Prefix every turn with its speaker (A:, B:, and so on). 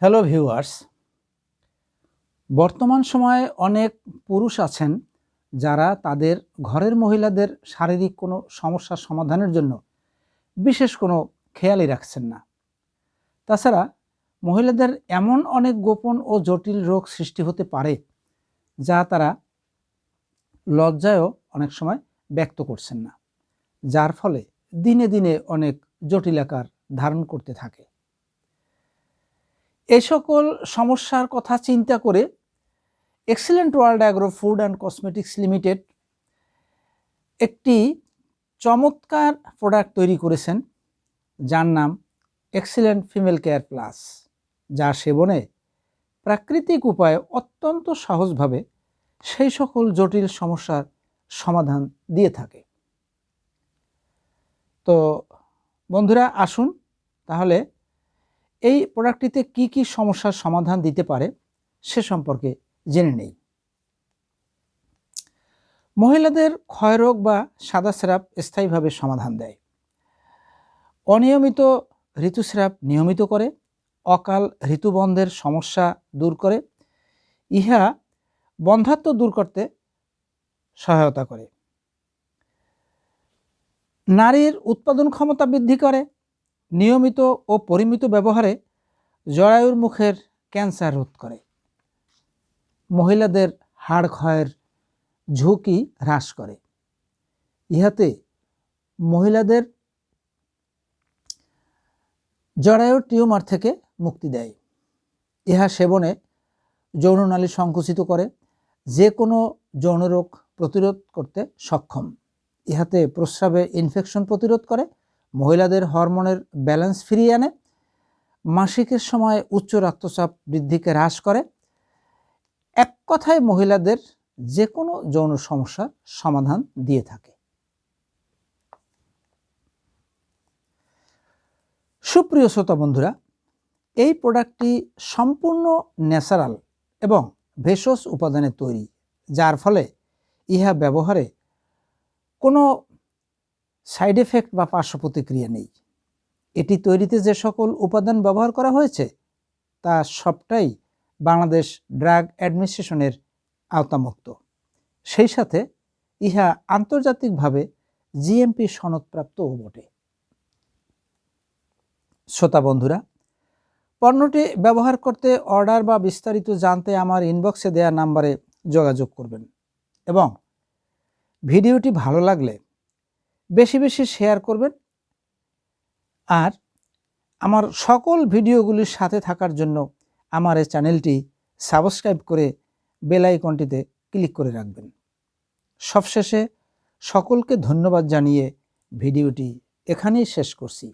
A: Hello viewers, বর্তমান সময়ে অনেক পুরুষ আছেন যারা তাদের ঘরের মহিলাদের শারীরিক কোনো সমস্যার সমাধানের জন্য বিশেষ কোনো খেয়ালই রাখছেন না। তাছাড়া মহিলাদের এমন অনেক গোপন ও জটিল রোগ সৃষ্টি হতে পারে যা তারা লজ্জায়ও অনেক সময় ব্যক্ত করছেন না, যার ফলে দিনে দিনে অনেক জটিল আকার ধারণ করতে থাকে। এই সকল সমস্যার কথা চিন্তা করে excellent world agro food and cosmetics limited একটি চমৎকার প্রোডাক্ট তৈরি করেছেন যার নাম এক্সিলেন্ট ফিমেল কেয়ার প্লাস, যা সেবনে প্রাকৃতিক উপায়ে অত্যন্ত সহজভাবে সেই সকল জটিল সমস্যার সমাধান দিয়ে থাকে। তো বন্ধুরা, আসুন তাহলে এই প্রোডাক্টটিতে কি কি সমস্যার সমাধান দিতে পারে সে সম্পর্কে জেনে নেই। মহিলাদের ক্ষয়রোগ বা সাদা স্রাব স্থায়ীভাবে সমাধান দেয়, অনিয়মিত ঋতুস্রাব নিয়মিত করে, অকাল ঋতুবন্ধের সমস্যা দূর করে, ইহা বন্ধ্যাত্ব দূর করতে সহায়তা করে, নারীর উৎপাদন ক্ষমতা বৃদ্ধি করে, নিয়মিত ও পরিমিত ব্যবহারে জরায়ুর মুখের ক্যান্সার রোধ করে, মহিলাদের হাড় ক্ষয়ের ঝুঁকি হ্রাস করে, ইহাতে মহিলাদের জরায়ুর টিউমার থেকে মুক্তি দেয়, ইহা সেবনে যৌননালী সংকুচিত করে, যে কোনো যৌনরোগ প্রতিরোধ করতে সক্ষম, ইহাতে প্রস্রাবে ইনফেকশন প্রতিরোধ করে, মহিলাদের হরমোনের ব্যালেন্স ফিরিয়ে আনে, মাসিকের সময় উচ্চ রক্তচাপ বৃদ্ধিকে হ্রাস করে, এক কথায় মহিলাদের যে কোনো যৌন সমস্যার সমাধান দিয়ে থাকে। সুপ্রিয় শ্রোতা বন্ধুরা, এই প্রোডাক্টটি সম্পূর্ণ ন্যাচারাল এবং ভেষজ উপাদানে তৈরি, যার ফলে ইহা ব্যবহারে কোনো সাইড এফেক্ট বা পার্শ্ব প্রতিক্রিয়া নেই। এটি তৈরিতে যে সকল উপাদান ব্যবহার করা হয়েছে তা সবটাই বাংলাদেশ ড্রাগ অ্যাডমিনিস্ট্রেশনের আওতামুক্ত, সেই সাথে ইহা আন্তর্জাতিকভাবে জিএমপি সনদপ্রাপ্তও বটে। শ্রোতা বন্ধুরা, পণ্যটি ব্যবহার করতে অর্ডার বা বিস্তারিত জানতে আমার ইনবক্সে দেওয়া নাম্বারে যোগাযোগ করবেন এবং ভিডিওটি ভালো লাগলে বেশি বেশি শেয়ার করবেন। আর আমার সকল ভিডিওগুলির সাথে থাকার জন্য আমার এই চ্যানেলটি সাবস্ক্রাইব করে বেল আইকনটিতে ক্লিক করে রাখবেন। সবশেষে সকলকে ধন্যবাদ জানিয়ে ভিডিওটি এখানেই শেষ করছি।